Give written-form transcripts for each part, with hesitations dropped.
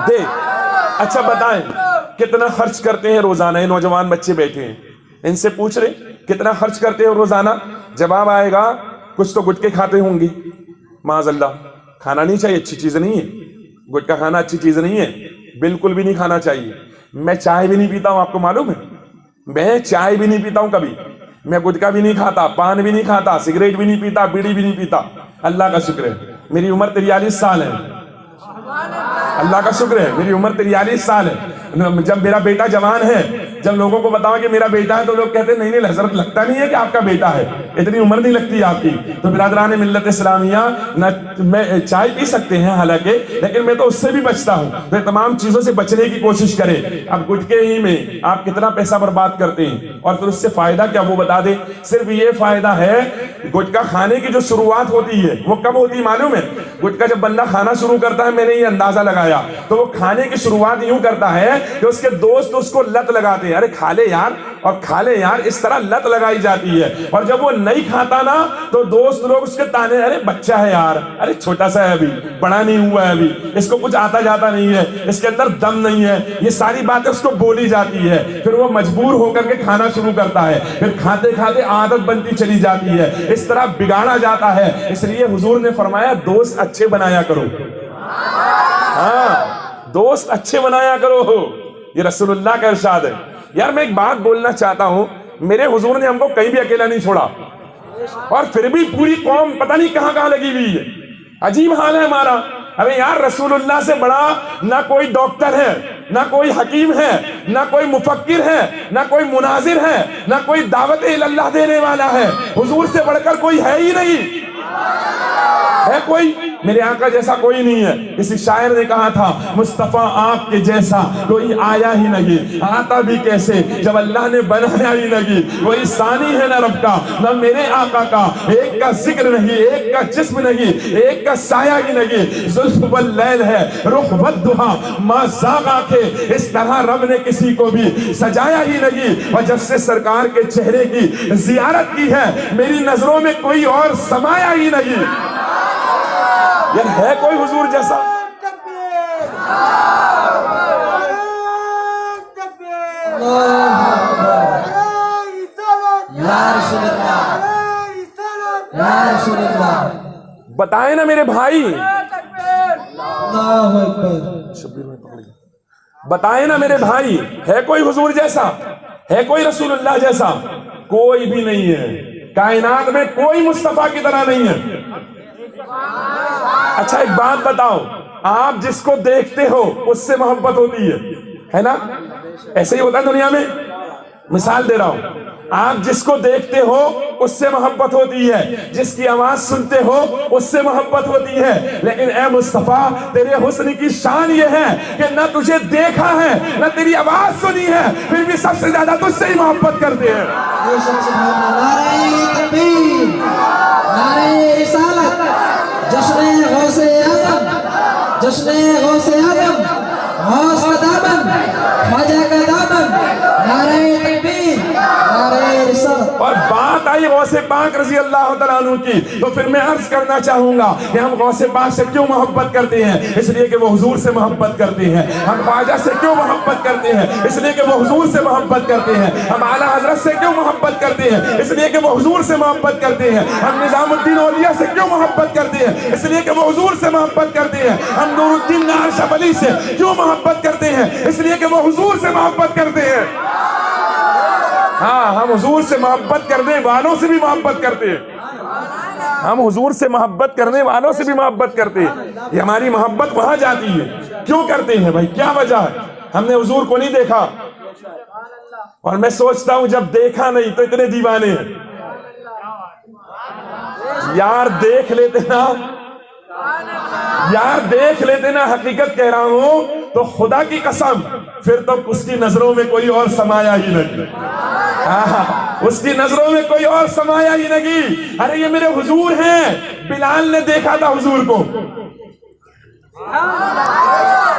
دے. اچھا بتائیں کتنا خرچ کرتے ہیں روزانہ؟ یہ نوجوان بچے بیٹھے ہیں, ان سے پوچھ رہے کتنا خرچ کرتے ہیں روزانہ؟ جواب آئے گا کچھ تو گٹکے کھاتے ہوں گی. معاذ اللہ, کھانا نہیں چاہیے, اچھی چیز نہیں ہے. گٹکا کھانا اچھی چیز نہیں ہے, بالکل بھی نہیں کھانا چاہیے. میں چائے بھی نہیں پیتا ہوں, آپ کو معلوم ہے؟ میں چائے بھی نہیں پیتا ہوں کبھی. میں گٹکا بھی نہیں کھاتا, پان بھی نہیں کھاتا, سگریٹ بھی نہیں پیتا, بیڑی بھی نہیں پیتا. اللہ کا شکر ہے میری عمر 43 سال ہے. اللہ کا شکر ہے میری عمر 43 سال ہے. جب میرا بیٹا جوان ہے, جب لوگوں کو بتاؤ کہ میرا بیٹا ہے تو لوگ کہتے ہیں نہیں نہیں حضرت لگتا نہیں ہے کہ آپ کا بیٹا ہے, اتنی عمر نہیں لگتی آپ کی. تو برادران ملت اسلامیہ, میں چائے پی سکتے ہیں حالانکہ, لیکن میں تو اس سے بھی بچتا ہوں. تو تمام چیزوں سے بچنے کی کوشش کریں. اب گٹکے ہی میں آپ کتنا پیسہ برباد کرتے ہیں اور پھر اس سے فائدہ کیا وہ بتا دیں. صرف یہ فائدہ ہے, گٹکا کھانے کی جو شروعات ہوتی ہے وہ کب ہوتی ہے معلوم ہے؟ گٹکا جب بندہ کھانا شروع کرتا ہے, میں نے یہ اندازہ لگایا, تو وہ کھانے کی شروعات یوں کرتا ہے کہ اس کے دوست اس کو لت لگاتے ہیں, ارے کھا لے یار اور کھا لے یار, اس طرح لت لگائی جاتی ہے. اور جب وہ نہیں کھاتا نا تو دوست لوگ اس کے تانے, ارے بچہ ہے یار, ارے چھوٹا سا ہے ابھی, بڑا نہیں ہوا ہے ابھی, اس کو کچھ آتا جاتا نہیں ہے, اس کے اندر دم نہیں ہے, یہ ساری باتیں اس کو بولی جاتی ہے. پھر وہ مجبور ہو کر کے کھانا شروع کرتا ہے, پھر کھاتے کھاتے عادت بنتی چلی جاتی ہے, اس طرح بگاڑا جاتا ہے. اس لیے حضور نے فرمایا دوست اچھے بنایا کرو. ہاں دوست اچھے بنایا کرو, یہ رسول اللہ کا ارشاد ہے. یار میں ایک بات بولنا چاہتا ہوں, میرے حضور نے ہم کو کہیں بھی اکیلا نہیں چھوڑا, اور پھر بھی پوری قوم پتہ نہیں کہاں کہاں لگی ہوئی ہے. عجیب حال ہے ہمارا. ابھی یار رسول اللہ سے بڑا نہ کوئی ڈاکٹر ہے, نہ کوئی حکیم ہے, نہ کوئی مفکر ہے, نہ کوئی مناظر ہے, نہ کوئی دعوت اللہ دینے والا ہے. حضور سے بڑھ کر کوئی ہے ہی نہیں. ہے کوئی؟ میرے آقا جیسا کوئی نہیں ہے. کسی شاعر نے کہا تھا مصطفیٰ آپ کے جیسا کوئی آیا ہی نہیں, آتا بھی کیسے جب اللہ نے بنایا ہی نہیں. وہی ثانی ہے نہ رب کا نہ میرے آقا کا, ایک کا ذکر نہیں, ایک کا جسم نہیں, ایک کا سایہ ہی نہیں. زلف واللیل ہے, رخ والضحا ما زاغ آنکھیں, اس طرح رب نے کسی کو بھی سجایا ہی نہیں. اور جب سے سرکار کے چہرے کی زیارت کی ہے, میری نظروں میں کوئی اور سمایا ہی نہیں. یار ہے کوئی حضور جیسا؟ بتائیں نا میرے بھائی, بتائیں نا میرے بھائی, ہے کوئی حضور جیسا؟ ہے کوئی رسول اللہ جیسا؟ کوئی بھی نہیں ہے. کائنات میں کوئی مصطفیٰ کی طرح نہیں ہے. اچھا ایک بات بتاؤ, آپ جس کو دیکھتے ہو اس سے محبت ہوتی ہے نا؟ ایسے ہی ہوتا ہے دنیا میں. مثال دے رہا ہوں, آپ جس کو دیکھتے ہو اس سے محبت ہوتی ہے, جس کی آواز سنتے ہو اس سے محبت ہوتی ہے. لیکن اے مصطفیٰ تیرے حسن کی شان یہ ہے کہ نہ تجھے دیکھا ہے نہ تیری آواز سنی ہے, پھر بھی سب سے زیادہ تجھ سے ہی محبت کرتے ہیں. نعرہ تکبیر, نعرہ رسالت, جشن غوث اعظم, جشن غوث اعظم, غوث کا دامن, خواجہ کا دامن, نعرہ تکبیر, نعرہ رسالت. اور بات آئی غوث پاک رضی اللہ تعالیٰ عنہ کی, تو پھر میں عرض کرنا چاہوں گا کہ ہم غوث پاک سے کیوں محبت کرتے ہیں؟ اس لیے کہ وہ حضور سے محبت کرتے ہیں. ہم خواجہ سے کیوں محبت کرتے ہیں؟ اس لیے کہ وہ حضور سے محبت کرتے ہیں. ہم اعلیٰ حضرت سے کیوں محبت کرتے ہیں؟ اس لیے کہ وہ حضور سے محبت کرتے ہیں. ہم نظام الدین اولیاء سے کیوں محبت کرتے ہیں؟ اس لیے کہ وہ حضور سے محبت کرتے ہیں. ہم نور الدین نارشہ ولی سے کیوں محبت کرتے ہیں؟ اس لیے کہ وہ حضور سے محبت کرتے ہیں. ہاں ہم حضور سے محبت کرنے والوں سے بھی محبت کرتے ہیں. ہم حضور سے محبت کرنے والوں سے بھی محبت کرتے ہیں. یہ ہماری محبت وہاں جاتی ہے. کیوں کرتے ہیں بھائی, کیا وجہ ہے؟ ہم نے حضور کو نہیں دیکھا, اور میں سوچتا ہوں جب دیکھا نہیں تو اتنے دیوانے ہیں. یار دیکھ لیتے نا, یار دیکھ لیتے نا, حقیقت کہہ رہا ہوں تو خدا کی قسم پھر تو اس کی نظروں میں کوئی اور سمایا ہی نہیں. اس کی نظروں میں کوئی اور سمایا ہی نہیں. ارے یہ میرے حضور ہیں. بلال نے دیکھا تھا حضور کو,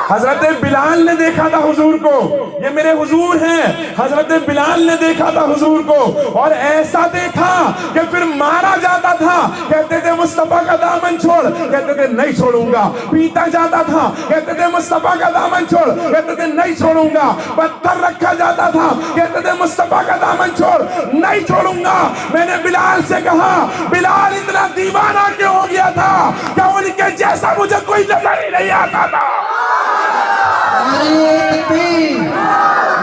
حضرت بلال نے دیکھا تھا حضور کو، یہ میرے حضور ہیں، حضرت بلال نے دیکھا تھا حضور کو، اور ایسا دیکھا کہ پھر مارا جاتا تھا، کہتے تھے مصطفیٰ کا دامن چھوڑ، کہتے تھے نہیں چھوڑوں گا، پیٹا جاتا تھا، کہتے تھے مصطفیٰ کا دامن چھوڑ، کہتے تھے نہیں چھوڑوں گا، پتھر رکھا جاتا تھا، کہتے تھے مصطفیٰ کا دامن چھوڑ، نہیں چھوڑوں گا۔ میں نے بلال سے کہا بلال اتنا دیوانہ کیوں ہو گیا تھا کہ ان کے جیسا مجھے کوئی نظر ہی نہیں آتا تھا۔ نعرہ تکبیر،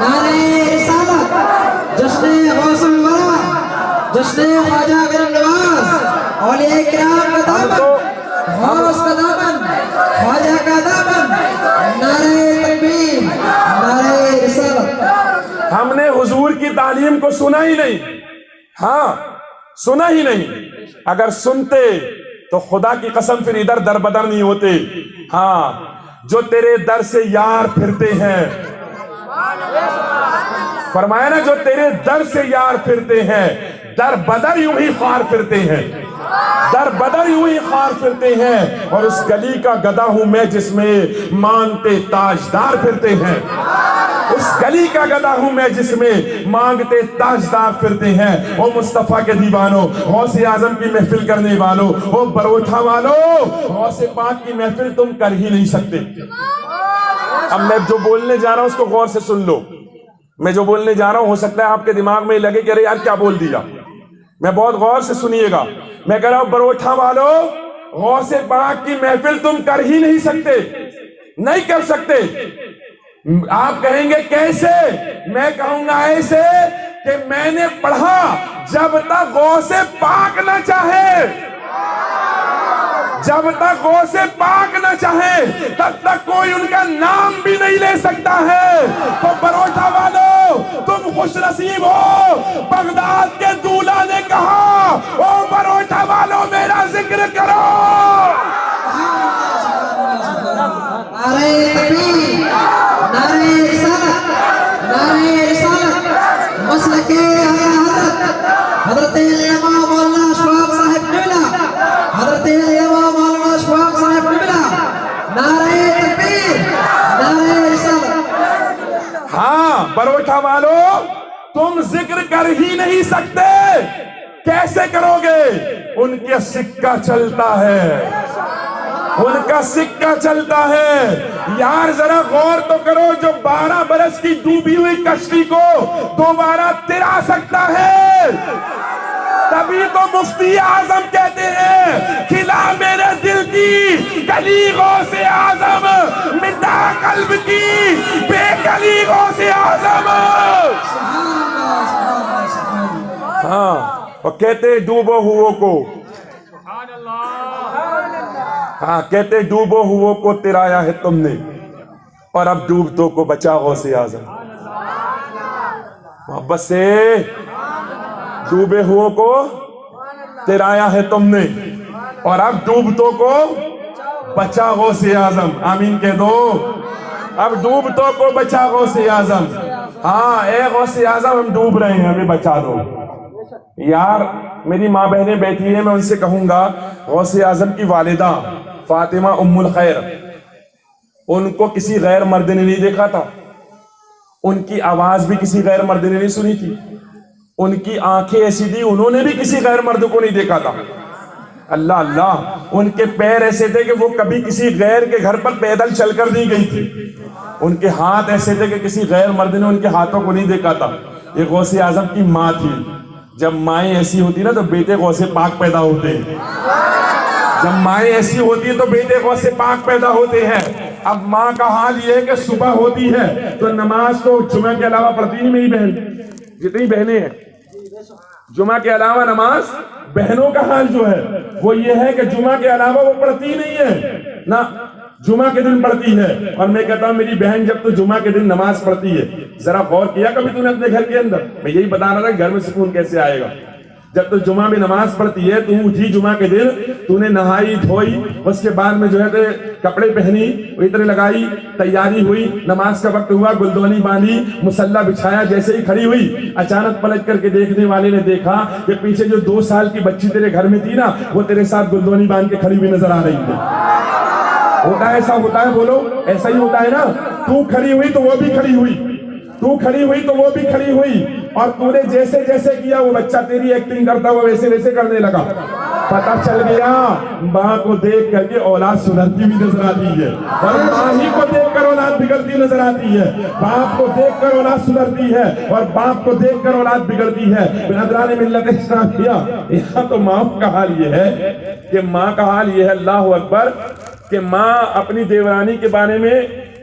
نعرہ رسالت، جشن غوث الورا، جشن خواجہ غریب نواز، اولیاء کرام کا دامن، غوث کا دامن، خواجہ کا دامن، نعرہ تکبیر، نعرہ رسالت۔ ہم نے حضور کی تعلیم کو سنا ہی نہیں، ہاں سنا ہی نہیں، اگر سنتے تو خدا کی قسم پھر ادھر در بدر نہیں ہوتے۔ ہاں جو تیرے در سے یار پھرتے ہیں، فرمایا نا جو تیرے در سے یار پھرتے ہیں، در بدر یوں ہی خوار پھرتے ہیں، در بدر یوں ہی خوار پھرتے ہیں، اور اس گلی کا گدھا ہوں میں جس میں مانگتے تاجدار پھرتے ہیں، اس گلی کا گدھا ہوں میں جس میں مانگتے تاجدار پھرتے ہیں۔ او مصطفیٰ کے دیوانوں، غوث اعظم کی محفل کرنے والوں، او بروٹھا والوں، غوث پاک کی محفل تم کر ہی نہیں سکتے۔ اب میں جو بولنے جا رہا ہوں اس کو غور سے سن لو، میں جو بولنے جا رہا ہوں ہو سکتا ہے آپ کے دماغ میں لگے کہ ارے یار کیا بول دیا، میں بہت غور سے سنیے گا۔ میں کہہ رہا ہوں بروٹھا والوں، غوث پاک کی محفل تم کر ہی نہیں سکتے، نہیں کر سکتے۔ آپ کہیں گے کیسے؟ میں کہوں گا ایسے کہ میں نے پڑھا جب تک غوث پاک نہ چاہے، جب تک غوث پاک نہ چاہے تب تک کوئی ان کا نام بھی نہیں لے سکتا ہے۔ تو بروٹھا والوں تم خوش نصیب ہو، بغداد کے دولہ نے کہا او بروٹھا والوں میرا ذکر کرو۔ نعرہ تکبیر، نعرہ رسالت، نعرہ رسالت، مسلک حضرت علامہ مولانا اشفاق صاحب قبلہ، حضرت علامہ مولانا اشفاق صاحب قبلہ، نعرہ تکبیر، نعرہ رسالت۔ ہاں بروٹھا والوں تم ذکر کر ہی نہیں سکتے، کیسے کرو گے؟ ان کا سکہ چلتا ہے، ان کا سکہ چلتا ہے۔ یار ذرا غور تو کرو، جو 12 برس کی ڈوبی ہوئی کشتی کو دوبارہ ترا سکتا ہے، تبھی تو مفتی اعظم کہتے ہیں کھلا میرے دل کی کلی غوث اعظم، مٹا قلب کی بے کلی غوث اعظم۔ ہاں اور کہتے ڈوبو ہوئے کو، ہاں کہتے ڈوبو ہوئے کو ترایا ہے تم نے، اور اب ڈوبتوں کو بچا غوث اعظم۔ محبت سے ڈوبے ہوئے کو ترایا ہے تم نے، اور اب ڈوبتوں کو بچا غوث اعظم۔ آمین کہہ دو، اب ڈوبتوں کو بچا غوث اعظم۔ ہاں اے غوث اعظم ہم ڈوب رہے ہیں، ہمیں بچا دو۔ یار میری ماں بہنیں بیٹھی ہیں، میں ان سے کہوں گا غوث اعظم کی والدہ فاطمہ ام الخیر، ان کو کسی غیر مرد نے نہیں دیکھا تھا، ان کی آواز بھی کسی غیر مرد نے نہیں سنی تھی، ان کی آنکھیں ایسی تھی انہوں نے بھی کسی غیر مرد کو نہیں دیکھا تھا۔ اللہ اللہ، ان کے پیر ایسے تھے کہ وہ کبھی کسی غیر کے گھر پر پیدل چل کر نہیں گئی تھی، ان کے ہاتھ ایسے تھے کہ کسی غیر مرد نے ان کے ہاتھوں کو نہیں دیکھا تھا۔ یہ غوث اعظم کی ماں تھی۔ جب مائیں ایسی ہوتی نا تو بیٹے غوث پاک پیدا ہوتے ہیں، جب مائیں ایسی ہوتی ہیں تو بیٹے غوث پاک پیدا ہوتے ہیں۔ اب ماں کا حال یہ ہے کہ صبح ہوتی ہے تو نماز تو جمعہ کے علاوہ پڑھتی نہیں، میری بہن جتنی بہنیں ہیں، جمعہ کے علاوہ نماز، بہنوں کا حال جو ہے وہ یہ ہے کہ جمعہ کے علاوہ وہ پڑھتی نہیں ہے نہ، جمعہ کے دن پڑھتی ہے۔ اور میں کہتا ہوں میری بہن جب تو جمعہ کے دن نماز پڑھتی ہے، ذرا غور کیا کبھی تم نے اپنے گھر کے اندر؟ میں یہی بتا رہا تھا کہ گھر میں سکون کیسے آئے گا۔ جب تو جمعہ میں نماز پڑھتی ہے، تو اٹھی جمعہ کے دن، تو نے نہائی دھوئی، اس کے بعد میں جو ہے کپڑے پہنی، عطر لگائی، تیاری ہوئی، نماز کا وقت ہوا، گلدونی باندھی، مصلی بچھایا، جیسے ہی کھڑی ہوئی اچانک پلٹ کر کے دیکھنے والے نے دیکھا کہ پیچھے جو 2 سال کی بچی تیرے گھر میں تھی نا، وہ تیرے ساتھ گلدونی باندھ کے کھڑی ہوئی نظر آ رہی تھی۔ ہوتا ہے ایسا ہوتا ہے, بولو ایسا ہی ہوتا ہے نا. تو کھڑی ہوئی تو وہ بھی کھڑی ہوئی, تو کھڑی ہوئی تو وہ بھی کھڑی ہوئی, اور تو نے جیسے جیسے کیا وہ بچہ تیری ایکٹنگ کرتا ہوا ویسے ویسے کرنے لگا. پتہ چل گیا ماں کو دیکھ کر کے اولاد سدھرتی بھی نظر آتی ہے, اور ماں ہی کو دیکھ کر اولاد بگڑتی نظر آتی ہے. باپ کو دیکھ کر اولاد سدھرتی ہے, اور باپ کو دیکھ کر اولاد بگڑتی ہے. برادران ملت اسلامیہ, یہاں تو ماں کا حال یہ ہے کہ ماں کا حال یہ ہے, اللہ اکبر, کہ ماں اپنی دیورانی کے بارے میں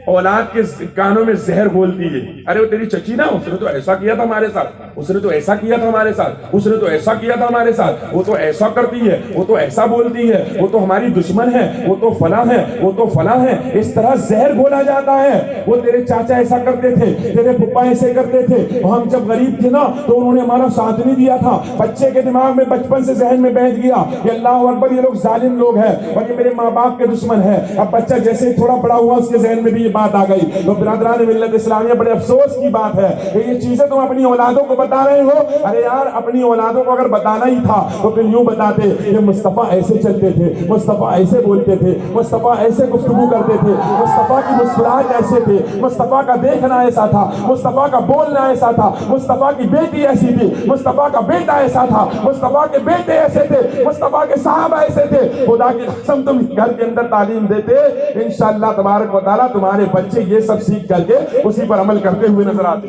اولاد کے کانوں میں زہر بولتی ہے. ارے وہ تیری چچی نا, اس نے تو ایسا کیا تھا ہمارے ساتھ, اس نے تو ایسا کیا تھا ہمارے ساتھ, اس نے تو ایسا کیا تھا ہمارے ساتھ, وہ تو ایسا کرتی ہے, وہ تو ایسا بولتی ہے, وہ تو ہماری دشمن ہے, وہ تو فلاں ہے, وہ تو فلاں ہے. اس طرح زہر بولا جاتا ہے. وہ تیرے چاچا ایسا کرتے تھے, تیرے پھپھا ایسے کرتے تھے, ہم جب غریب تھے نا تو انہوں نے ہمارا ساتھ نہیں دیا تھا. بچے کے دماغ میں بچپن سے ذہن میں بیٹھ گیا کہ اللہ اکبر یہ لوگ ظالم لوگ ہیں اور یہ میرے ماں باپ کے دشمن ہیں. اب بچہ جیسے ہی تھوڑا بڑا ہوا اس کے ذہن میں بھی یہ بات آ گئی. تو برادران ملت اسلامیہ, بڑے افسوس کی بات ہے کہ یہ چیزیں تم اپنی اولادوں کو بتا رہے ہو. ارے یار, اپنی اولادوں کو اگر بتانا ہی تھا تو پھر یوں بتاتے کہ مصطفیٰ ایسے چلتے تھے, مصطفیٰ ایسے بولتے تھے, مصطفیٰ ایسے گفتگو کرتے تھے, مصطفیٰ کی مسکراہٹ ایسے تھے, مصطفیٰ کا دیکھنا ایسا تھا, مصطفیٰ کا بولنا ایسا تھا, مصطفیٰ کی بیٹی ایسی تھی, مصطفیٰ کا بیٹا ایسا تھا, مصطفیٰ کے بیٹے ایسے تھے, مصطفیٰ کے صحابہ ایسے تھے. خدا کی قسم تم گھر کے اندر تعلیم دیتے, انشاءاللہ تبارک و تعالیٰ تمہارے بچے یہ سب سیکھ کر کے اسی پر عمل کرتے ہوئے نظر آتے.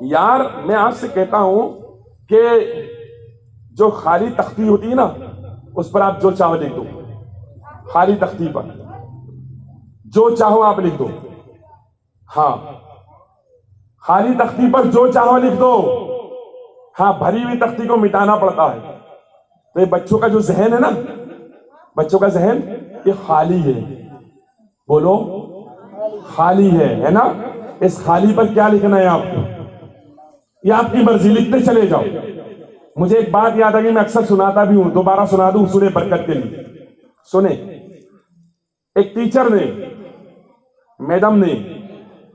یار میں آپ سے کہتا ہوں کہ جو خالی تختی ہوتی ہے نا, اس پر آپ جو چاہو لکھ دو. خالی تختی پر جو چاہو آپ لکھ دو. ہاں, خالی تختی پر جو چاہو لکھ دو. ہاں, بھری ہوئی تختی کو مٹانا پڑتا ہے. تو یہ بچوں کا جو ذہن ہے نا, بچوں کا ذہن یہ خالی ہے. بولو خالی ہے نا. اس خالی پر کیا لکھنا ہے آپ کو, یہ آپ کی مرضی, لکھتے چلے جاؤ. مجھے ایک بات یاد آ گئی, میں اکثر سناتا بھی ہوں, دوبارہ سنا دوں حصول برکت کے لیے. سنیں, ایک ٹیچر نے, میڈم نے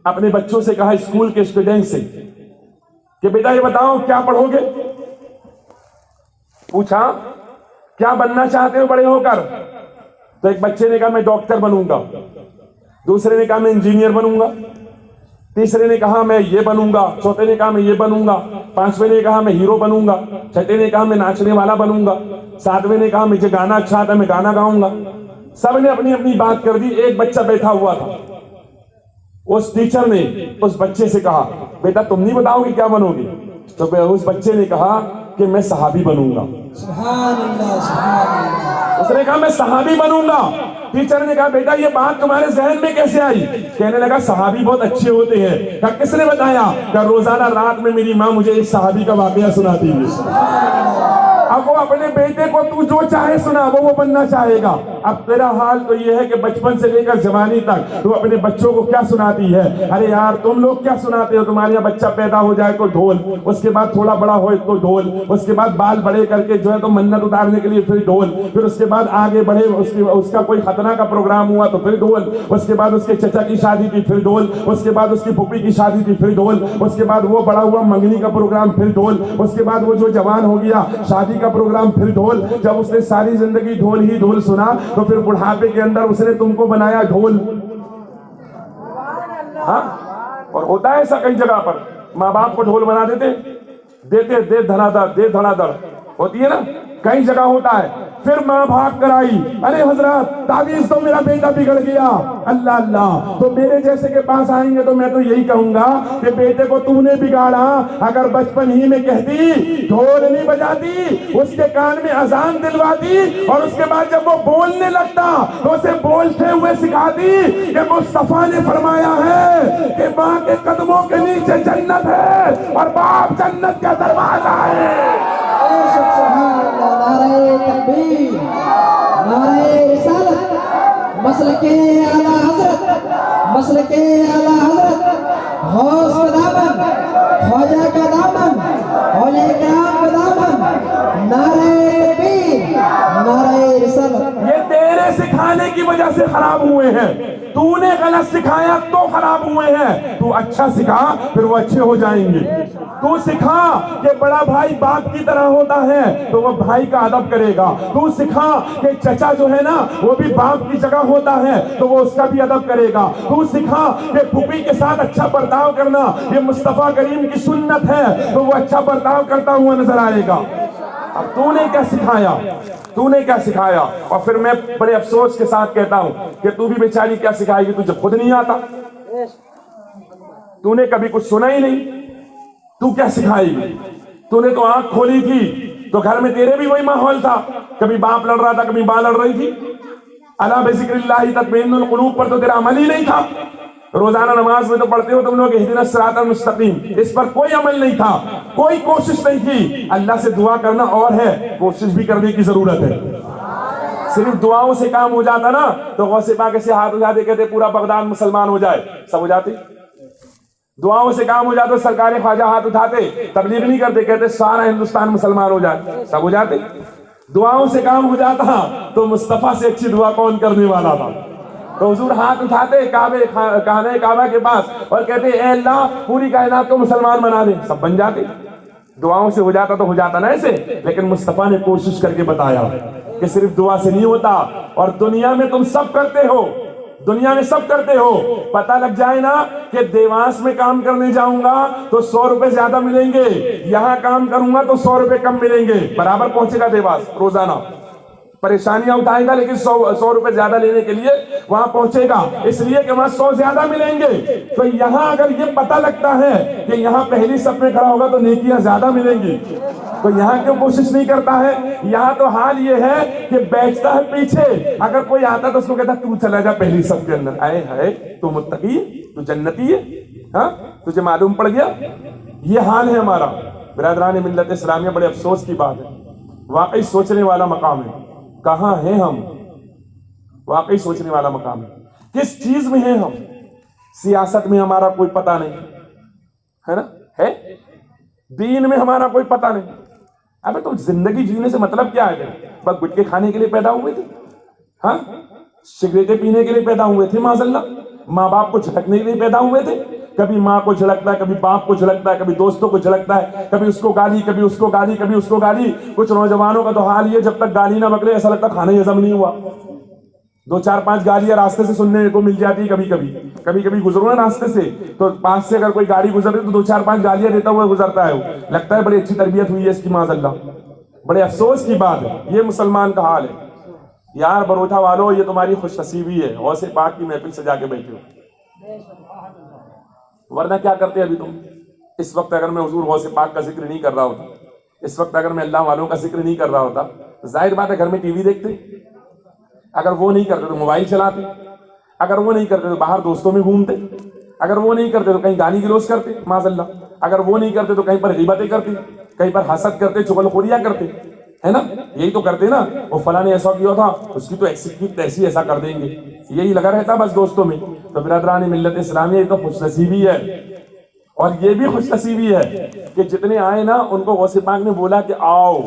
اپنے بچوں سے کہا, اسکول کے اسٹوڈنٹ سے, کہ بیٹا یہ بتاؤ کیا پڑھو گے. پوچھا کیا بننا چاہتے ہو بڑے ہو کر. تو ایک بچے نے کہا میں ڈاکٹر بنوں گا, دوسرے نے کہا میں انجینئر بنوں گا, تیسرے نے کہا میں یہ بنوں گا, چوتھے نے کہا میں یہ بنوں گا, پانچویں نے کہا میں ہیرو بنوں گا, چھٹے نے کہا میں ناچنے والا بنوں گا, ساتویں نے کہا مجھے گانا اچھا آتا ہے میں گانا گاؤں گا. سب نے اپنی اپنی بات کر دی. ایک بچہ بیٹھا ہوا تھا. اس ٹیچر نے اس بچے سے کہا بیٹا تم نہیں بتاؤ گے کیا بنو گے. تو اس بچے نے کہا کہ میں صحابی بنوں گا. سبحان اللہ, سبحان اللہ. اس نے کہا میں صحابی بنوں گا. ٹیچر نے کہا بیٹا یہ بات تمہارے ذہن میں کیسے آئی. کہنے لگا صحابی بہت اچھے ہوتے ہیں. کہا کس نے بتایا. کہا روزانہ رات میں میری ماں مجھے ایک صحابی کا واقعہ سناتی ہے. اب وہ اپنے بیٹے کو تو جو چاہے سنا, وہ بننا چاہے گا. اب تیرا حال تو یہ ہے کہ بچپن سے لے کر جوانی تک تو اپنے بچوں کو کیا سناتی ہے. ارے یار تم لوگ کیا سناتے ہو. تمہارے یہاں بچہ پیدا ہو جائے تو ڈھول, اس کے بعد تھوڑا بڑا ہوئے تو ڈھول, اس کے بعد بال بڑے کر کے جو ہے تو منت اتارنے کے لیے پھر ڈھول, پھر اس کے بعد آگے بڑھے اس کا کوئی ختنہ کا پروگرام ہوا تو پھر ڈھول, اس کے بعد اس کے چچا کی شادی تھی پھر ڈھول, اس کے بعد اس کی پھوپھی کی شادی تھی پھر ڈھول, اس کے بعد وہ بڑا ہوا منگنی کا پروگرام پھر ڈھول, اس کے بعد وہ جو جوان ہو گیا شادی کا پروگرام پھر ڈھول. جب اس نے ساری زندگی ڈھول ہی ڈھول سنا تو پھر بڑھاپے کے اندر اس نے تم کو بنایا ڈھول. ہاں, اور ہوتا ہے ایسا کئی جگہ پر, ماں باپ کو ڈھول بنا دیتے دے دھڑا دھڑ ہوتی ہے نا, کئی جگہ ہوتا ہے. پھر ماں بھاگ کر آئی, ارے حضرات تعویذ تو میرا بیٹا بگڑ گیا. اللہ اللہ, تو میرے جیسے کے پاس آئیں گے تو میں تو یہی کہوں گا کہ بیٹے کو تو نے بگاڑا. اگر بچپن ہی میں کہتی ڈھول نہیں بجاتی, اس کے کان میں اذان دلواتی, اور اس کے بعد جب وہ بولنے لگتا تو اسے بولتے ہوئے سکھاتی کہ مصطفیٰ نے فرمایا ہے کہ ماں کے قدموں کے نیچے جنت ہے اور باپ جنت کا دروازہ ہے. نعرہ تکبیر, نعرہ رسالت, مسلک اعلیٰ حضرت, مسلک اعلیٰ حضرت, غوث کا دامن, خواجہ کا دامن, اولیاء کرام کا دامن. نعرہ تکبیر, نعرہ رسالت. یہ تیرے تیرے سکھانے کی وجہ سے خراب ہوئے ہیں, تو نے غلط سکھایا تو خراب ہوئے ہیں. تو اچھا سکھا پھر وہ اچھے ہو جائیں گے. تو سکھا کہ بڑا بھائی باپ کی طرح ہوتا ہے تو وہ بھائی کا ادب کرے گا. تو سکھا کہ چچا جو ہے نا وہ بھی باپ کی جگہ ہوتا ہے تو وہ اس کا بھی ادب کرے گا. تو سکھا کہ پھوپھی کے ساتھ اچھا برتاؤ کرنا یہ مصطفیٰ کریم کی سنت ہے تو وہ اچھا برتاؤ کرتا ہوا نظر آئے گا. اب تو نے کیا سکھایا, تو نے کیا سکھایا؟ اور پھر میں بڑے افسوس کے ساتھ کہتا ہوں کہ تو بھی بیچاری کیا سکھائے گی, تجھے خود نہیں آتا, تو نے کبھی کچھ سنا ہی نہیں, تو کیا سکھائے گی؟ تو نے تو آنکھ کھولی تھی تو گھر میں تیرے بھی وہی ماحول تھا, کبھی باپ لڑ رہا تھا کبھی ماں لڑ رہی تھی. الا بذکر اللہ تطمئن القلوب پر تو تیرا عمل ہی نہیں تھا. روزانہ نماز میں تو پڑھتے ہو تم لوگ اہدنا الصراط المستقیم, اس پر کوئی عمل نہیں تھا, کوئی کوشش نہیں کی. اللہ سے دعا کرنا اور ہے, کوشش بھی کرنے کی ضرورت ہے. صرف دعاؤں سے کام ہو جاتا نا تو غوث پاک سے ہاتھ اٹھاتے کہتے پورا بغداد مسلمان ہو جائے, سب ہو جاتے. دعاؤں سے کام ہو جاتا, سرکار خواجہ ہاتھ اٹھاتے, تبلیغ نہیں کرتے, کہتے سارا ہندوستان مسلمان ہو جائے, سب ہو جاتے. دعاؤں سے کام ہو جاتا تو مصطفیٰ سے اچھی دعا کون کرنے والا تھا؟ تو حضور ہاتھ اٹھاتے خانہ کعبہ کے پاس اور کہتے اے اللہ پوری کائنات کو مسلمان بنا دے, سب بن جاتے. دعاؤں سے ہو جاتا تو ہو جاتا نا ایسے, لیکن مصطفیٰ نے کوشش کر کے بتایا کہ صرف دعا سے نہیں ہوتا. اور دنیا میں تم سب کرتے ہو, دنیا میں سب کرتے ہو, پتہ لگ جائے نا کہ دیواس میں کام کرنے جاؤں گا تو 100 روپے زیادہ ملیں گے, یہاں کام کروں گا تو 100 روپے کم ملیں گے, برابر پہنچے گا دیواس روزانہ. پریشانیاں اٹھائے گا لیکن 100 روپے زیادہ لینے کے لیے وہاں پہنچے گا, اس لیے کہ وہاں 100 زیادہ ملیں گے. تو یہاں اگر یہ پتہ لگتا ہے کہ یہاں پہلی صف میں کھڑا ہوگا تو نیکیاں زیادہ ملیں گی, تو یہاں کیوں کوشش نہیں کرتا ہے؟ یہاں تو حال یہ ہے کہ بیٹھتا ہے پیچھے, اگر کوئی آتا تو اس کو کہتا تو چلا جا پہلی صف کے اندر. آئے ہے تو متقی ہے, تو جنتی ہے, ہاں تجھے معلوم پڑ گیا. یہ حال ہے ہمارا. برادران ملت اسلامیہ, بڑے افسوس کی بات ہے, واقعی سوچنے والا مقام ہے. کہاں ہیں ہم؟ واقعی سوچنے والا مقام ہے. کس چیز میں ہیں ہم؟ سیاست میں ہمارا کوئی پتہ نہیں ہے نا, ہے دین میں ہمارا کوئی پتہ نہیں. ابے تو زندگی جینے سے مطلب کیا ہے؟ بس گٹکے کھانے کے لیے پیدا ہوئے تھے, ہاں سگریٹیں پینے کے لیے پیدا ہوئے تھے, معاذ اللہ ماں باپ کو جھڑکنے کے لیے پیدا ہوئے تھے. کبھی ماں کو جھڑکتا ہے, کبھی باپ کو جھڑکتا ہے, کبھی دوستوں کو جھڑکتا ہے, کبھی اس کو گالی, کبھی اس کو گالی, کبھی اس کو گالی. کچھ نوجوانوں کا تو حال یہ, جب تک گالی نہ بکرے ایسا لگتا کھانا ہی ہضم نہیں ہوا. 2-4-5 گالیاں راستے سے سننے کو مل جاتی. کبھی کبھی گزرو نا راستے سے تو پاس سے اگر کوئی گاڑی گزر رہی تو 2-4-5 گالیاں دیتا ہوا گزرتا ہے, وہ لگتا ہے بڑی اچھی تربیت ہوئی ہے اس کی, معاذ اللہ. بڑے افسوس کی بات ہے, یہ مسلمان کا حال ہے. یار بروٹا والو, یہ تمہاری خوش نصیبی ہے, غوث پاک کی محفل سجا کے بیٹھے ہو, ورنہ کیا کرتے ابھی تم؟ اس وقت اگر میں حضور غوث پاک کا ذکر نہیں کر رہا ہوتا, اس وقت اگر میں اللہ والوں کا ذکر نہیں کر رہا ہوتا, ظاہر بات ہے گھر میں ٹی وی دیکھتے, اگر وہ نہیں کرتے تو موبائل چلاتے, اگر وہ نہیں کرتے تو باہر دوستوں میں گھومتے, اگر وہ نہیں کرتے تو کہیں گالی گلوچ کرتے, معاذ اللہ, اگر وہ نہیں کرتے تو کہیں پر غیبتیں کرتے, کہیں پر حسد کرتے, چغلخوریاں کرتے, ہے نا, یہی تو کرتے نا. وہ فلاں نے ایسا کیا تھا, اس کی تو ایسی ایسا کر دیں گے, یہی لگا رہتا بس دوستوں میں. تو برادران ملت اسلامیہ, یہ تو خوش نصیبی ہے. اور یہ بھی خوش نصیبی ہے کہ جتنے آئے نا ان کو غوث پاک نے بولا کہ آؤ.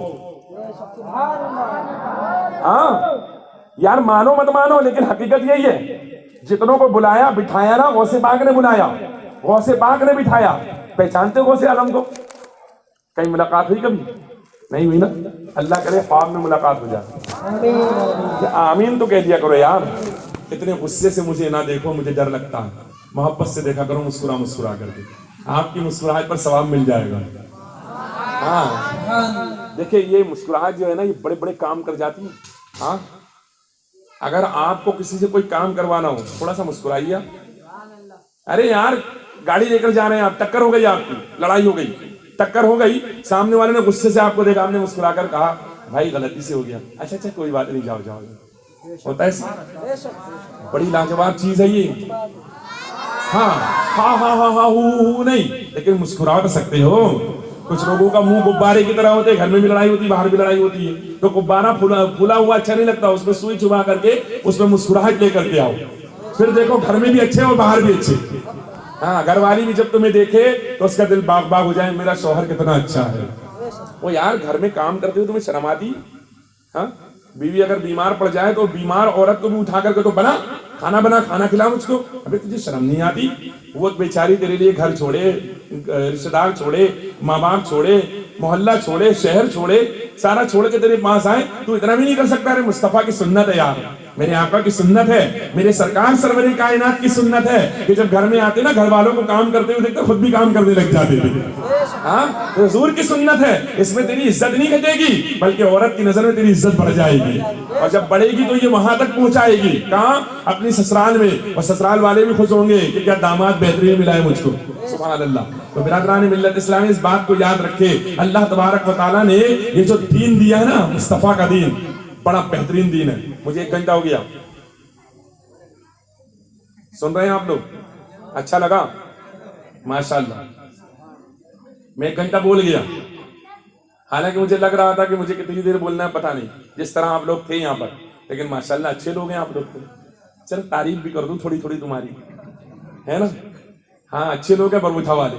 ہاں یار مانو مت مانو لیکن حقیقت یہی ہے, جتنوں کو بلایا بٹھایا نا غوث پاک نے بلایا, غوث پاک نے بٹھایا. پہچانتے غوث عالم کو؟ کہیں ملاقات ہوئی کبھی؟ نہیں ہوئی نا. اللہ کرے خواب میں ملاقات ہو جائے. آمین تو کہہ دیا کرو یار. اتنے غصے سے مجھے نہ دیکھو, مجھے ڈر لگتا ہے. محبت سے دیکھا کرو, مسکرا کر کے, آپ کی مسکراہٹ پر ثواب مل جائے گا. ہاں دیکھیں یہ مسکراہٹ جو ہے نا یہ بڑے بڑے کام کر جاتی ہے. ہاں اگر آپ کو کسی سے کوئی کام کروانا ہو تھوڑا سا مسکرائیے. ارے یار گاڑی لے کر جا رہے ہیں آپ, ٹکر ہو گئی, آپ کی لڑائی ہو گئی, ٹکر ہو گئی, سامنے والے نے غصے سے آپ کو دیکھا, آپ نے مسکرا کر کہا بھائی غلطی سے ہو گیا, اچھا کوئی بات نہیں, جاؤ. ہوتا ہے بڑی لاجواب چیز ہے یہ. ہاں نہیں, لیکن مسکرا تو سکتے ہو. کچھ لوگوں کا منہ غبارے کی طرح ہوتے, گھر میں بھی لڑائی ہوتی ہے, باہر بھی لڑائی ہوتی ہے, تو غبارہ پھولا ہوا اچھا نہیں لگتا, اس میں سوئی چھپا کر کے اس میں مسکراہٹ لے کر کے آؤ, پھر دیکھو گھر میں بھی اچھے اور باہر بھی اچھے. ہاں گھر والی بھی جب تمہیں دیکھے تو اس کا دل باغ ہو جائے, میرا شوہر کتنا اچھا ہے. وہ یار گھر میں کام کرتے ہو تمہیں شرم آتی؟ ہاں بیوی اگر بیمار پڑ جائے تو بیمار عورت کو بھی اٹھا کر کے تو بنا کھانا کھلا مجھ کو. ابھی تجھے شرم نہیں آتی؟ وہ بیچاری تیرے لیے گھر چھوڑے, رشتے دار چھوڑے, ماں باپ چھوڑے, محلہ چھوڑے, شہر چھوڑے, سارا چھوڑ کے تیرے پاس آئے, تو اتنا بھی نہیں کر سکتا؟ ارے مصطفیٰ کی سنت ہے یار, میرے آقا کی سنت ہے, میرے سرکار سرور کائنات کی سنت ہے کہ جب گھر میں آتے نا گھر والوں کو کام کرتے ہوئے دیکھتے خود بھی کام کرنے لگ جاتے تھے. ہاں, حضور کی سنت ہے, اس میں تیری عزت نہیں گھٹے گی بلکہ عورت کی نظر میں تیری عزت بڑھ جائے گی, اور جب بڑھے گی تو یہ وہاں تک پہنچائے گی, کہاں؟ اپنی سسرال میں, اور سسرال والے بھی خوش ہوں گے کہ کیا داماد بہترین ملا ہے مجھ کو. سبحان اللہ. تو برادران ملت اسلامی اس بات کو یاد رکھے, اللہ تبارک و تعالیٰ نے یہ جو دین دیا ہے نا, مصطفیٰ کا دین بڑا بہترین دین ہے. مجھے 1 گھنٹہ ہو گیا, سن رہے ہیں آپ لوگ؟ اچھا لگا؟ ماشاءاللہ. میں 1 گھنٹہ بول گیا, حالانکہ مجھے لگ رہا تھا کہ مجھے کتنی دیر بولنا ہے پتہ نہیں, جس طرح آپ لوگ تھے یہاں پر, لیکن ماشاءاللہ اچھے لوگ ہیں آپ لوگ تو. چل تعریف بھی کر دوں تھوڑی تھوڑی تمہاری, ہے نا؟ ہاں اچھے لوگ ہیں بروٹھا والے.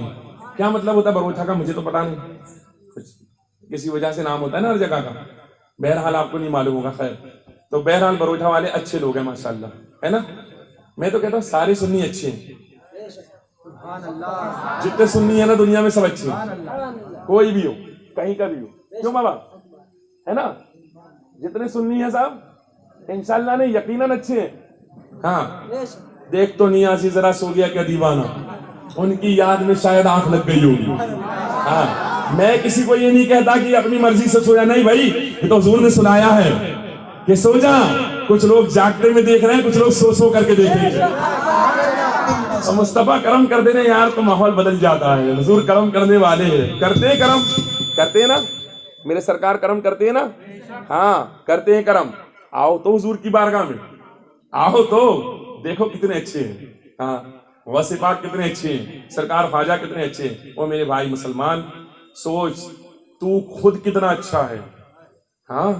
کیا مطلب ہوتا ہے بروٹھا کا؟ مجھے تو پتا نہیں, کسی وجہ سے نام ہوتا ہے نا ہر جگہ کا, بہرحال آپ کو نہیں معلوم ہوگا. خیر, تو بہرحال بروٹھا والے اچھے لوگ ہیں ماشاءاللہ, ہے نا؟ میں تو کہتا ہوں سارے سنی اچھے ہیں, جتنے سنی ہیں نا دنیا میں سب اچھے ہیں, کوئی بھی ہو, کہیں کا بھی ہو. کیوں بابا, ہے نا؟ جتنے سنی ہیں صاحب انشاءاللہ نہیں یقیناً اچھے ہیں. ہاں, دیکھ تو نیازی ذرا سو گیا کیا دیوانہ, ان کی یاد میں شاید آنکھ لگ گئی ہوگی. ہاں, میں کسی کو یہ نہیں کہتا کہ اپنی مرضی سے سویا, نہیں بھائی, یہ تو حضور نے سنایا ہے کہ سو جا. کچھ لوگ جاگتے میں دیکھ رہے ہیں, کچھ لوگ سو کر کے دیکھ رہے ہیں. اور مصطفیٰ کرم کر دے یار تو ماحول بدل جاتا ہے. حضور کرم کرنے والے ہیں, کرتے ہیں کرم, کرتے ہیں نا میرے سرکار, کرم کرتے ہیں نا. ہاں کرتے ہیں کرم. آؤ تو حضور کی بارگاہ میں, آؤ تو دیکھو کتنے اچھے ہیں. ہاں, غوث پاک کتنے اچھے ہیں, سرکار خواجہ کتنے اچھے ہیں. وہ میرے بھائی مسلمان, سوچ تو خود کتنا اچھا ہے. ہاں,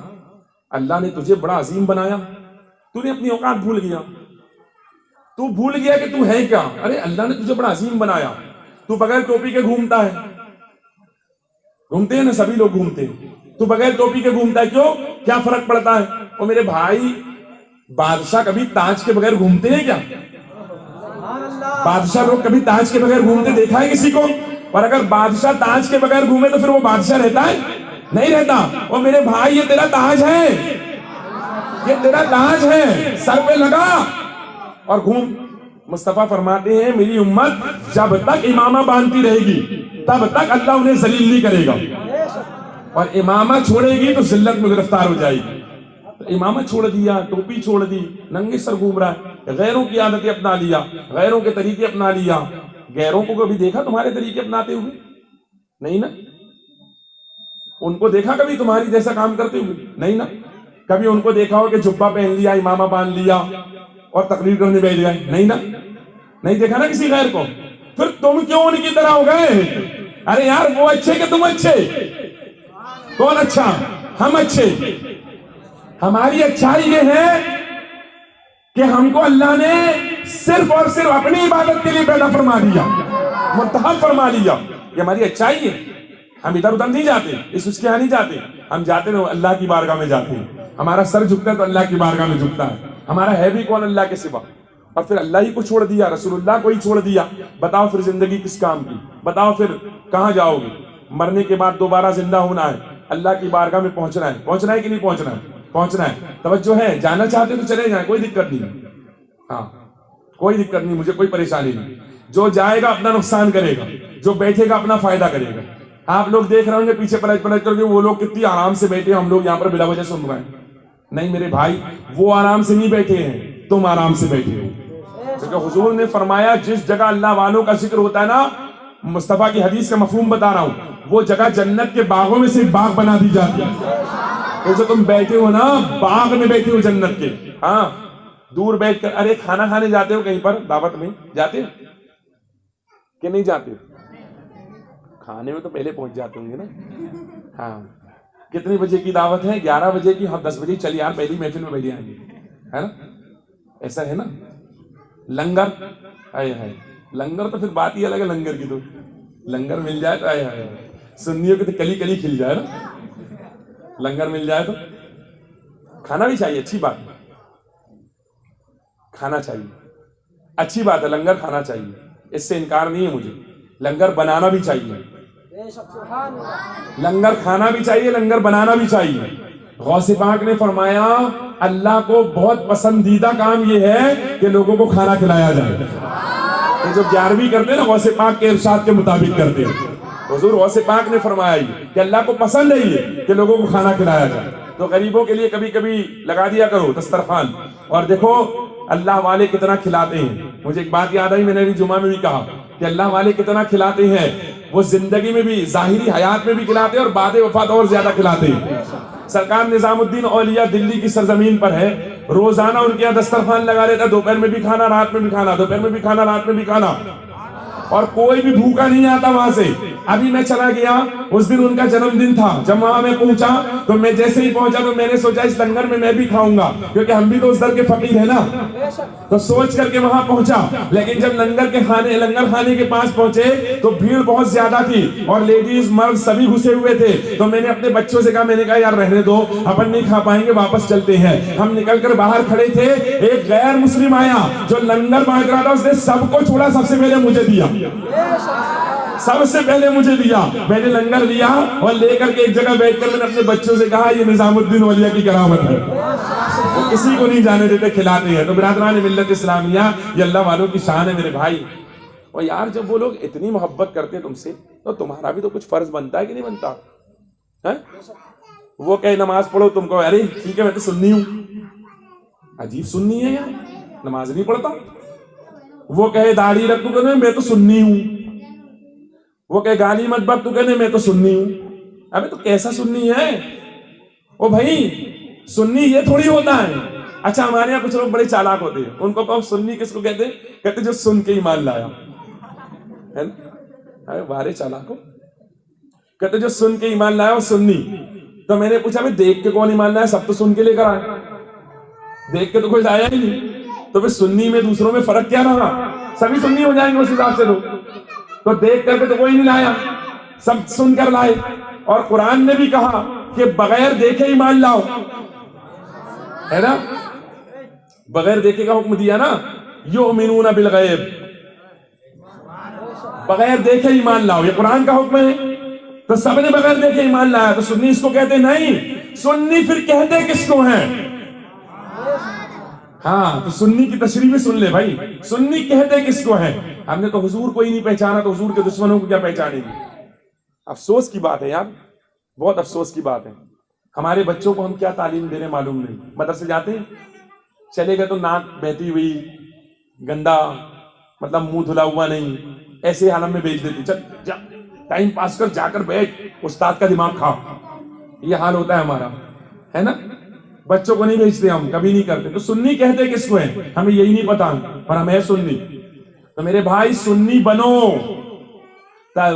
اللہ نے تجھے بڑا عظیم بنایا, تو نے اپنی اوقات بھول گیا. تو بھول گیا کہ تو ہے کیا. ارے اللہ نے تجھے بڑا عظیم بنایا, تو بغیر ٹوپی کے گھومتا ہے. گھومتے ہیں نا, سبھی لوگ گھومتے ہیں. تو بغیر ٹوپی کے گھومتا ہے, کیوں؟ کیا فرق پڑتا ہے؟ اور میرے بھائی بادشاہ کبھی تاج کے بغیر گھومتے ہیں کیا؟ بادشاہ لوگ کبھی تاج کے بغیر گھومتے دیکھا ہے کسی کو؟ اور اگر بادشاہ تاج کے بغیر گھومے تو پھر وہ بادشاہ رہتا ہے؟ نہیں رہتا. اور میرے بھائی یہ تیرا تاج ہے, یہ تیرا تاج ہے, سر پہ لگا اور گھوم. مصطفیٰ فرماتے ہیں میری امت جب تک امامہ باندھتی رہے گی تب تک اللہ انہیں ذلیل نہیں کرے گا, اور امامہ چھوڑے گی تو ذلت میں گرفتار ہو جائے گی. امامہ چھوڑ دیا, ٹوپی چھوڑ دی, ننگے سر گھوم رہا ہے, غیروں کی عادتیں اپنا لیا, غیروں کے طریقے اپنا لیا. غیروں کو کبھی دیکھا تمہارے طریقے اپناتے ہوئے؟ نہیں نا. ان کو دیکھا کبھی تمہاری جیسا کام کرتے ہوئے؟ نہیں نا. کبھی ان کو دیکھا ہو کہ جبہ پہن لیا, امامہ باندھ لیا اور تقریر کرنے بیٹھ گئے؟ نہیں نا. نہیں دیکھا نا کسی غیر کو. پھر تم کیوں ان کی طرح ہو گئے؟ ارے یار وہ اچھے کہ تم اچھے؟ کون اچھا؟ ہم اچھے. ہماری اچھائی یہ ہے کہ ہم کو اللہ نے صرف اور صرف اپنی عبادت کے لیے پیدا فرما دیا, منتخب فرما لیا. یہ ہماری اچھائی ہے. ہم ادھر ادھر نہیں جاتے, اس کے یہاں نہیں جاتے. ہم جاتے نا اللہ کی بارگاہ میں جاتے ہیں. ہمارا سر جھکتا ہے تو اللہ کی بارگاہ میں جھکتا ہے. ہمارا ہے بھی کون اللہ کے سوا؟ اور پھر اللہ ہی کو چھوڑ دیا, رسول اللہ کو ہی چھوڑ دیا. بتاؤ پھر زندگی کس کام کی؟ بتاؤ پھر کہاں جاؤ گے؟ مرنے کے بعد دوبارہ زندہ ہونا ہے, اللہ کی بارگاہ میں پہنچنا ہے. پہنچنا ہے کہ نہیں پہنچنا ہے؟ پہنچنا ہے. توجہ ہے, جانا چاہتے تو چلے جائیں, کوئی دقت نہیں. ہاں کوئی دقت نہیں, مجھے کوئی پریشانی نہیں. جو جائے گا اپنا نقصان کرے گا, جو بیٹھے گا اپنا فائدہ کرے گا. آپ لوگ دیکھ رہے ہوں گے پیچھے پلٹ کر کے وہ لوگ کتنی آرام سے بیٹھے, ہم لوگ یہاں پر بلا وجہ سن رہے ہیں. نہیں میرے بھائی, وہ آرام سے نہیں بیٹھے ہیں, تم آرام سے بیٹھے ہو. کیونکہ حضور نے فرمایا جس جگہ اللہ والوں کا ذکر ہوتا ہے نا, مصطفیٰ کی حدیث کا مفہوم بتا رہا ہوں, وہ جگہ جنت کے باغوں میں سے ایک باغ بنا دی جاتی ہے. جیسے تم بیٹھے ہو نا باغ میں بیٹھے ہو جنت کے, ہاں دور بیٹھ کر. ارے کھانا کھانے جاتے ہو کہیں پر دعوت میں, جاتے کہ نہیں جاتے؟ کھانے میں تو پہلے پہنچ جاتے ہوں گے نا. ہاں کتنے بجے کی دعوت ہے؟ 11 بجے کی. ہم 10 بجے چل یار پہلی محفل میں بیٹھے آئیں گے, ہے نا؟ ایسا ہے نا. لنگر, آئے ہائے لنگر تو پھر بات ہی الگ ہے. لنگر کی تو لنگر مل جائے تو آئے ہائے سنیوں کی تو کلی کلی کھل جائے نا. لنگر مل جائے تو کھانا بھی چاہیے، اچھی بات ہے، کھانا چاہیے، اچھی بات ہے، لنگر کھانا چاہیے، اس سے انکار نہیں ہے مجھے، لنگر بنانا بھی چاہیے، لنگر کھانا بھی چاہیے، لنگر بنانا بھی چاہیے۔ غوث پاک نے فرمایا اللہ کو بہت پسندیدہ کام یہ ہے کہ لوگوں کو کھانا کھلایا جائے۔ یہ جو 11ویں کرتے ہیں نا غوث پاک کے ارشاد کے مطابق کرتے ہیں، حضور غوث پاک نے فرمایا کہ اللہ کو پسند ہے یہ کہ لوگوں کو کھانا کھلایا جائے، تو غریبوں کے لیے کبھی کبھی لگا دیا کرو دسترخوان۔ اور دیکھو اللہ والے کتنا کھلاتے ہیں، مجھے ایک بات یاد آئی، میں نے ابھی جمعہ میں بھی کہا کہ اللہ والے کتنا کھلاتے ہیں، وہ زندگی میں بھی ظاہری حیات میں بھی کھلاتے ہیں اور بعد وفات اور زیادہ کھلاتے ہیں۔ سرکار نظام الدین اولیاء دلی کی سرزمین پر ہے، روزانہ ان کے یہاں دسترخوان لگا رہتا، دوپہر میں بھی کھانا، رات میں بھی کھانا، دوپہر میں بھی کھانا، رات میں بھی کھانا، اور کوئی بھی بھوکا نہیں آتا وہاں سے۔ ابھی میں چلا گیا، اس دن ان کا جنم دن تھا، جب وہاں میں پہنچا تو میں جیسے ہی پہنچا تو میں نے سوچا اس لنگر میں بھی کھاؤں گا، کیونکہ ہم بھی تو اس در کے فقیر ہیں نا، تو سوچ کر کے وہاں پہنچا۔ لیکن جب لنگر خانے کے پاس پہنچے تو بھیڑ بہت زیادہ تھی اور لیڈیز مرد سبھی گھسے ہوئے تھے، تو میں نے اپنے بچوں سے کہا، میں نے کہا یار رہنے دو، اپن نہیں کھا پائیں گے، واپس چلتے ہیں۔ ہم نکل کر باہر کھڑے تھے، ایک غیر مسلم آیا جو لنگر بانٹ رہا تھا، اس نے سب کو چھوڑا، سب سے پہلے مجھے دیا، سب سے پہلے مجھے دیا۔ میں نے لنگر لیا اور لے کر کے ایک جگہ بیٹھ کر میں نے اپنے بچوں سے کہا یہ نظام الدین اولیاء کی کرامت ہے، وہ کسی کو نہیں جانے دیتے، کھلاتے ہیں۔ تو برادران ملت اسلامیہ، یہ اللہ والوں کی شان ہے میرے بھائی۔ اور یار جب وہ لوگ اتنی محبت کرتے ہیں تم سے تو تمہارا بھی تو کچھ فرض بنتا ہے کہ نہیں بنتا؟ وہ کہے نماز پڑھو، تم کو ارے ٹھیک ہے میں تو سنی ہوں، عجیب سنی ہے یار، نماز نہیں پڑھتا۔ وہ کہے داڑھی رکھ، تو کہنے میں تو سنی ہوں۔ وہ کہے گالی مت بک، تو کہنے میں تو سنی ہوں۔ ابے تو کیسا سنی ہے؟ او بھائی سنی یہ تھوڑی ہوتا ہے۔ اچھا ہمارے یہاں کچھ لوگ بڑے چالاک ہوتے ہیں، ان کو کہو سنی کس کو کہتے ہیں؟ کہتے جو سن کے ایمان لایا ہے نا، بارے چالاک ہو، کہتے جو سن کے ایمان لایا وہ سنی۔ تو میں نے پوچھا میں دیکھ کے کون ایمان لایا؟ سب تو سن کے لے کر آئے، دیکھ کے تو کوئی آیا ہی نہیں، تو پھر سنی میں دوسروں میں فرق کیا رہا؟ سبھی سنی ہو جائیں گے اس حساب سے لوگ، تو دیکھ کر کے تو کوئی نہیں لایا، سب سن کر لائے۔ اور قرآن نے بھی کہا کہ بغیر دیکھے ایمان لاؤ، ہے نا، بغیر دیکھے کا حکم دیا نا، یؤمنون بالغیب، بغیر دیکھے ایمان لاؤ، یہ قرآن کا حکم ہے۔ تو سب نے بغیر دیکھے ایمان لایا، تو سنی اس کو کہتے نہیں، سنی پھر کہتے کس کو ہیں؟ ہاں تو سنی کی تشریح بھی سن لے بھائی، سنی کہتے کس کو ہیں؟ ہم نے تو حضور کو ہی نہیں پہچانا، تو حضور کے دشمنوں کو کیا پہچانیں گے؟ افسوس کی بات ہے یار، بہت افسوس کی بات ہے۔ ہمارے بچوں کو ہم کیا تعلیم دے رہے ہیں معلوم نہیں، مدرسے جاتے ہیں، چلے گئے تو ناک بہتی ہوئی، گندا، مطلب منہ دھلا ہوا نہیں، ایسے حالم میں بھیج دیتی، چل جا ٹائم پاس کر، جا کر بیٹھ، استاد کا دماغ کھا، یہ حال ہوتا ہے ہمارا، ہے نا۔ بچوں کو نہیں بھیجتے ہم، کبھی نہیں کرتے۔ تو سنی کہتے کس کو ہیں؟ ہمیں یہی نہیں پتا، اور ہم ہے سنی۔ تو میرے بھائی سنی بنو،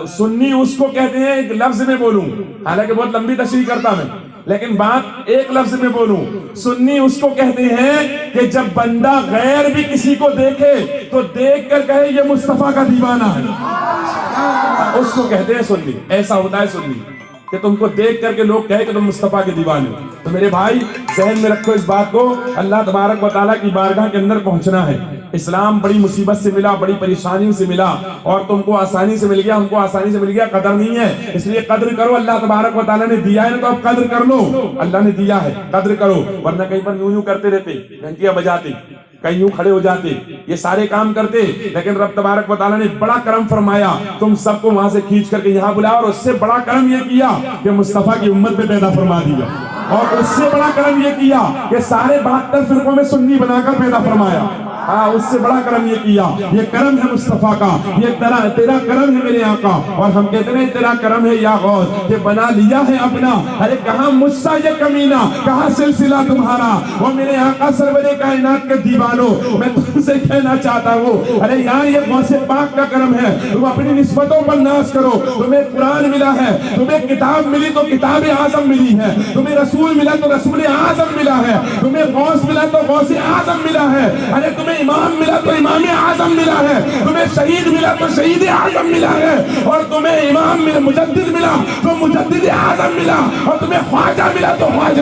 سنی اس کو کہتے ہیں، ایک لفظ میں بولوں، حالانکہ بہت لمبی تشریح کرتا میں، لیکن بات ایک لفظ میں بولوں، سنی اس کو کہتے ہیں کہ جب بندہ غیر بھی کسی کو دیکھے تو دیکھ کر کہے یہ مصطفیٰ کا دیوانہ ہے، اس کو کہتے ہیں سنی۔ ایسا ہوتا ہے سنی کہ تم کو دیکھ کر کے لوگ کہے کہ تم مصطفیٰ کے دیوانے ہو۔ تو میرے بھائی ذہن میں رکھو اس بات کو، اللہ تبارک و تعالیٰ کی بارگاہ کے اندر پہنچنا ہے۔ اسلام بڑی مصیبت سے ملا، بڑی پریشانیوں سے ملا، اور تم کو آسانی سے مل گیا، ہم کو آسانی سے مل گیا، قدر نہیں ہے، اس لیے قدر کرو۔ اللہ تبارک و تعالیٰ نے دیا ہے نا تو اب قدر کر لو، اللہ نے دیا ہے قدر کرو، ورنہ کہیں پر یوں کرتے رہتے، گھنٹیاں بجاتے، کہیں یوں کھڑے ہو جاتے، یہ سارے کام کرتے، لیکن رب تبارک و تعالیٰ نے بڑا کرم فرمایا، تم سب کو وہاں سے کھینچ کر کے یہاں بلایا، اور اس سے بڑا کرم یہ کیا کہ مصطفیٰ کی امت پہ پیدا فرما دیا، اور اس سے بڑا کرم یہ کیا کہ سارے 72 فرقوں میں سنی بنا کر پیدا فرمایا۔ ہاں اس سے بڑا کرم یہ کیا، یہ کرم ہے مصطفیٰ کا، یہ تیرا کرم ہے میرے آقا، اور ہم کہتے ہیں تیرا کرم ہے یا غوث کہ بنا لیا ہے اپنا۔ ارے کہاں مجھ سا یہ کمینہ، کہاں سلسلہ تمہارا، وہ میرے آقا سرور کائنات کے دیوانوں، میں تم سے کہنا چاہتا ہوں، ارے یار یہ غوث پاک کا کرم ہے، تم اپنی نسبتوں پر ناز کرو۔ تمہیں قرآن ملا ہے، تمہیں کتاب ملی تو کتاب اعظم ملی ہے، تمہیں رسول ملا تو رسول اعظم ملا ہے، تمہیں غوث ملا تو غوث اعظم ملا ہے، ارے تمہیں امام ملا تو امام اعظم ملا ہے، تمہیں شہید ملا تو شہید اعظم ملا ہے، اور تمہیں امام ملا، مجدد ملا تو مجدد اعظم ملا، اور تمہیں خواجہ ملا تو خواجہ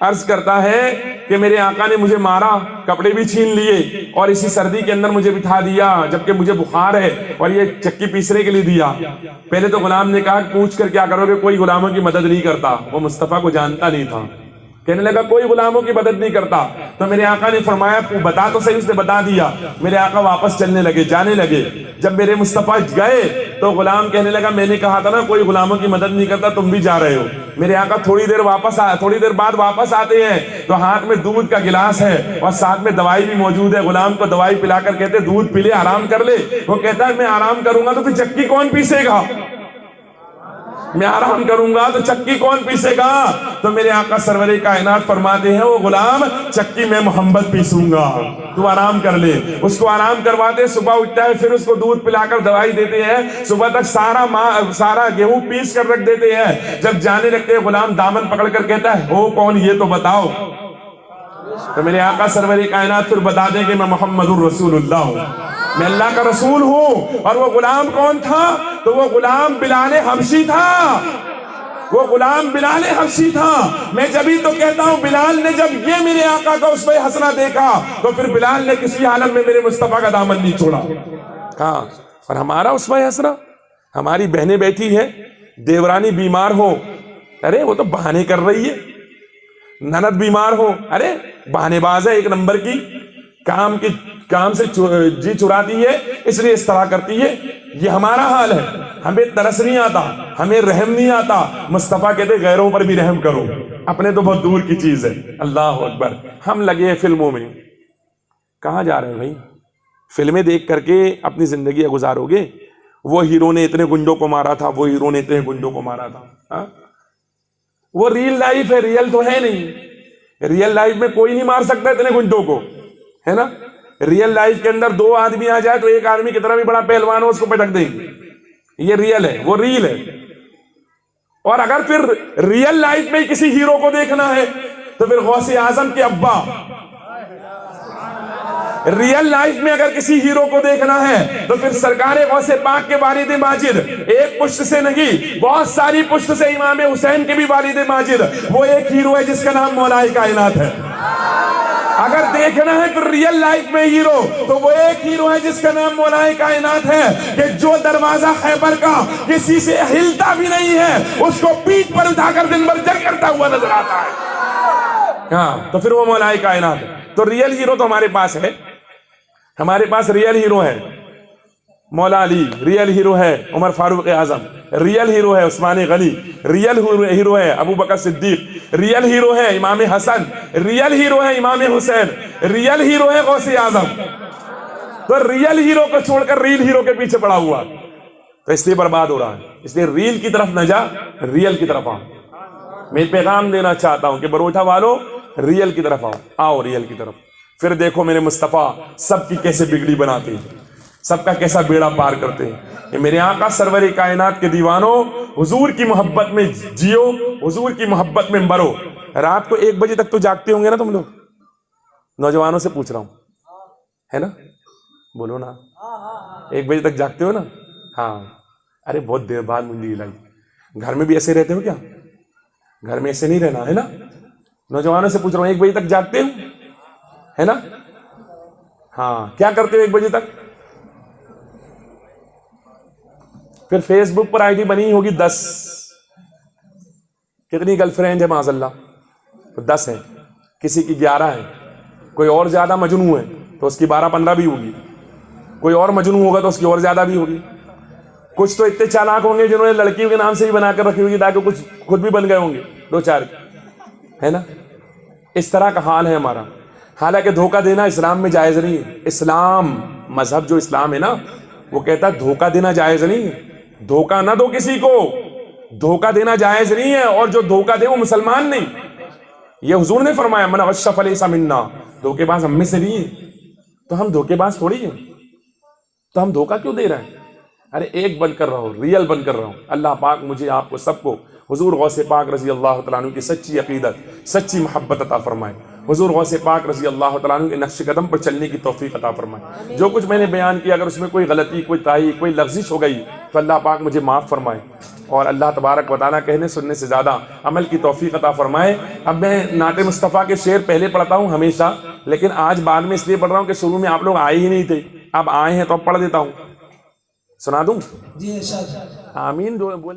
عرض کرتا ہے کہ میرے آقا نے مجھے مارا، کپڑے بھی چھین لیے اور اسی سردی کے اندر مجھے بٹھا دیا جبکہ مجھے بخار ہے، اور یہ چکی پیسنے کے لیے دیا۔ پہلے تو غلام نے کہا پوچھ کر کیا کرو گے، کوئی غلاموں کی مدد نہیں کرتا، وہ مصطفیٰ کو جانتا نہیں تھا، کہنے لگا کوئی غلاموں کی مدد نہیں کرتا۔ تو میرے آقا نے فرمایا بتا تو صحیح، اس نے بتا دیا۔ میرے آقا واپس چلنے لگے، جانے لگے۔ جب میرے مصطفیٰ گئے تو غلام کہنے لگا میں نے کہا تھا نا کوئی غلاموں کی مدد نہیں کرتا، تم بھی جا رہے ہو۔ میرے آقا تھوڑی دیر بعد واپس آتے ہیں تو ہاتھ میں دودھ کا گلاس ہے اور ساتھ میں دوائی بھی موجود ہے۔ غلام کو دوائی پلا کر کہتے دودھ پی لے، آرام کر لے۔ وہ کہتا ہے میں آرام کروں گا تو پھر چکی کون پیسے گا، میں آرام کروں گا تو چکی کون پیسے گا؟ تو میرے آقا سرور کائنات فرماتے ہیں وہ غلام چکی میں محمد پیسوں گا، تو آرام کر لے۔ اس کو آرام کرواتے، صبح اٹھتا ہے، پھر اس کو دودھ پلا کر دوائی دیتے ہیں، صبح تک سارا گیہوں پیس کر رکھ دیتے ہیں۔ جب جانے لگتے ہیں غلام دامن پکڑ کر کہتا ہے ہو کون یہ تو بتاؤ۔ تو میرے آقا سرور کائنات پھر بتا دیں کہ میں محمد الرسول اللہ ہوں، میں اللہ کا رسول ہوں۔ اور وہ غلام کون تھا؟ تو وہ غلام بلال حبشی تھا، وہ غلام بلال حبشی تھا۔ میں جبھی تو کہتا ہوں بلال نے جب یہ میرے آقا کا اسوہ حسنہ دیکھا تو پھر بلال نے کسی حالت میں میرے مصطفیٰ کا دامن نہیں چھوڑا۔ ہاں، اور ہمارا اسوہ حسنہ، ہماری بہنیں بیٹھی ہیں، دیورانی بیمار ہو، ارے وہ تو بہانے کر رہی ہے، نند بیمار ہو، ارے بہانے باز ہے ایک نمبر کی، کام سے جی چراتی ہے اس لیے اس طرح کرتی ہے۔ یہ ہمارا حال ہے، ہمیں ترس نہیں آتا، ہمیں رحم نہیں آتا۔ مصطفیٰ کہتے غیروں پر بھی رحم کرو، اپنے تو بہت دور کی چیز ہے۔ اللہ اکبر۔ ہم لگے ہیں فلموں میں، کہاں جا رہے ہیں بھائی؟ فلمیں دیکھ کر کے اپنی زندگی گزارو گے؟ وہ ہیرو نے اتنے گنڈوں کو مارا تھا، وہ ہیرو نے اتنے گنڈوں کو مارا تھا۔ وہ ریل لائف ہے، ریل تو ہے نہیں۔ ریل لائف میں کوئی نہیں مار سکتا اتنے گنڈوں کو، ہے نا؟ ریل لائف کے اندر دو آدمی آ جائے تو ایک آدمی کتنا بھی بڑا پہلوان ہو اس کو پٹک دیں گے، یہ ریل ہے، وہ ریل ہے۔ اور اگر پھر ریل لائف میں کسی ہیرو کو دیکھنا ہے تو پھر غوث اعظم کے ابا، ریل لائف میں اگر کسی ہیرو کو دیکھنا ہے تو پھر سرکار غوث پاک کے والد ماجد، ایک پشت سے نہیں بہت ساری پشت سے امام حسین کے بھی والد ماجد، وہ ایک ہیرو ہے جس کا نام مولا کائنات ہے۔ اگر دیکھنا ہے پھر ریل لائف میں ہیرو تو وہ ایک ہیرو ہے جس کا نام مولا کائنات ہے، کہ جو دروازہ خیبر کا کسی سے ہلتا بھی نہیں ہے اس کو پیٹھ پر اٹھا کر دن بھر جنگ کرتا ہوا نظر آتا ہے۔ ہاں، تو پھر وہ مولا کائنات ہے۔ تو ریل ہیرو تو ہمارے پاس ہے، ہمارے پاس ریل ہیرو ہے مولا علی، ریل ہیرو ہے عمر فاروق اعظم، ریل ہیرو ہے عثمان غنی، ریل ہیرو ہے ابو بکر صدیق، ریل ہیرو ہے امام حسن، ریل ہیرو ہے امام حسین، ریل ہیرو ہے غوث اعظم۔ تو ریل ہیرو کو چھوڑ کر ریل ہیرو کے پیچھے پڑا ہوا تو اس لیے برباد ہو رہا ہے۔ اس لیے ریل کی طرف نہ جا، ریل کی طرف آؤ۔ میں پیغام دینا چاہتا ہوں کہ بروٹا والو ریل کی طرف آؤ ریل کی طرف۔ پھر دیکھو میرے مصطفیٰ سب کی کیسے بگڑی بناتے ہیں، سب کا کیسا بیڑا پار کرتے ہیں۔ کہ میرے آقا سرور کائنات کے دیوانوں، حضور کی محبت میں جیو، حضور کی محبت میں مرو۔ رات کو 1 بجے تک تو جاگتے ہوں گے نا تم لوگ؟ نوجوانوں سے پوچھ رہا ہوں، ہے نا؟ بولو نا، 1 بجے تک جاگتے ہو نا؟ ہاں، ارے بہت دیر بعد منڈی لائی۔ گھر میں بھی ایسے رہتے ہو کیا؟ گھر میں ایسے نہیں رہنا، ہے نا؟ نوجوانوں سے پوچھ رہا ہوں 1 بجے تک جاگتے ہو، ہے نا؟ ہاں، کیا کرتے ہو 1 بجے تک؟ پھر face book per I D بنی ہوگی 10، کتنی گرل فرینڈ ہے معاذ اللہ؟ 10 ہے، کسی کی 11 ہے، کوئی اور زیادہ مجنون ہے تو اس کی 12-15 بھی ہوگی، کوئی اور مجنون ہوگا تو اس کی اور زیادہ بھی ہوگی۔ کچھ تو اتنے چالاک ہوں گے جنہوں نے لڑکیوں کے نام سے ہی بنا کر رکھی ہوگی تاکہ کچھ خود بھی بن گئے ہوں گے 2-4، ہے نا؟ اس طرح کا حال ہے ہمارا۔ حالانکہ دھوکہ دینا اسلام میں جائز نہیں ہے۔ اسلام، مذہب جو اسلام ہے نا، وہ کہتا ہے دھوکہ دینا جائز نہیں ہے، دھوکہ نہ دو کسی کو، دھوکہ دینا جائز نہیں ہے، اور جو دھوکہ دے وہ مسلمان نہیں۔ یہ حضور نے فرمایا من غش فلیس منا، دھوکے باز ہم میں سے نہیں ہے۔ تو ہم دھوکے باز تھوڑی ہیں، تو ہم دھوکہ کیوں دے رہے ہیں؟ ارے ایک بن کر رہو، ریئل بن کر رہو۔ اللہ پاک مجھے آپ کو سب کو حضور غوث پاک رضی اللہ تعالیٰ عنہ کی سچی عقیدت، سچی محبت عطا فرمائے۔ حضور غوث پاک رضی اللہ تعالیٰ عنہ کے نقش قدم پر چلنے کی توفیق عطا فرمائے. جو کچھ میں نے بیان کیا اگر اس میں کوئی غلطی، کوئی تاہی، کوئی لغزش ہو گئی تو اللہ پاک مجھے معاف فرمائے، اور اللہ تبارک و تعالیٰ کہنے سننے سے زیادہ عمل کی توفیق عطا فرمائے. اب میں نعت مصطفیٰ کے شعر پہلے پڑھتا ہوں ہمیشہ، لیکن آج بعد میں اس لیے پڑھ رہا ہوں کہ شروع میں آپ لوگ آئے ہی نہیں تھے، اب آئے ہیں تو اب پڑھ دیتا ہوں. سنا دوں؟ جی ارشاد. آمین. جو بول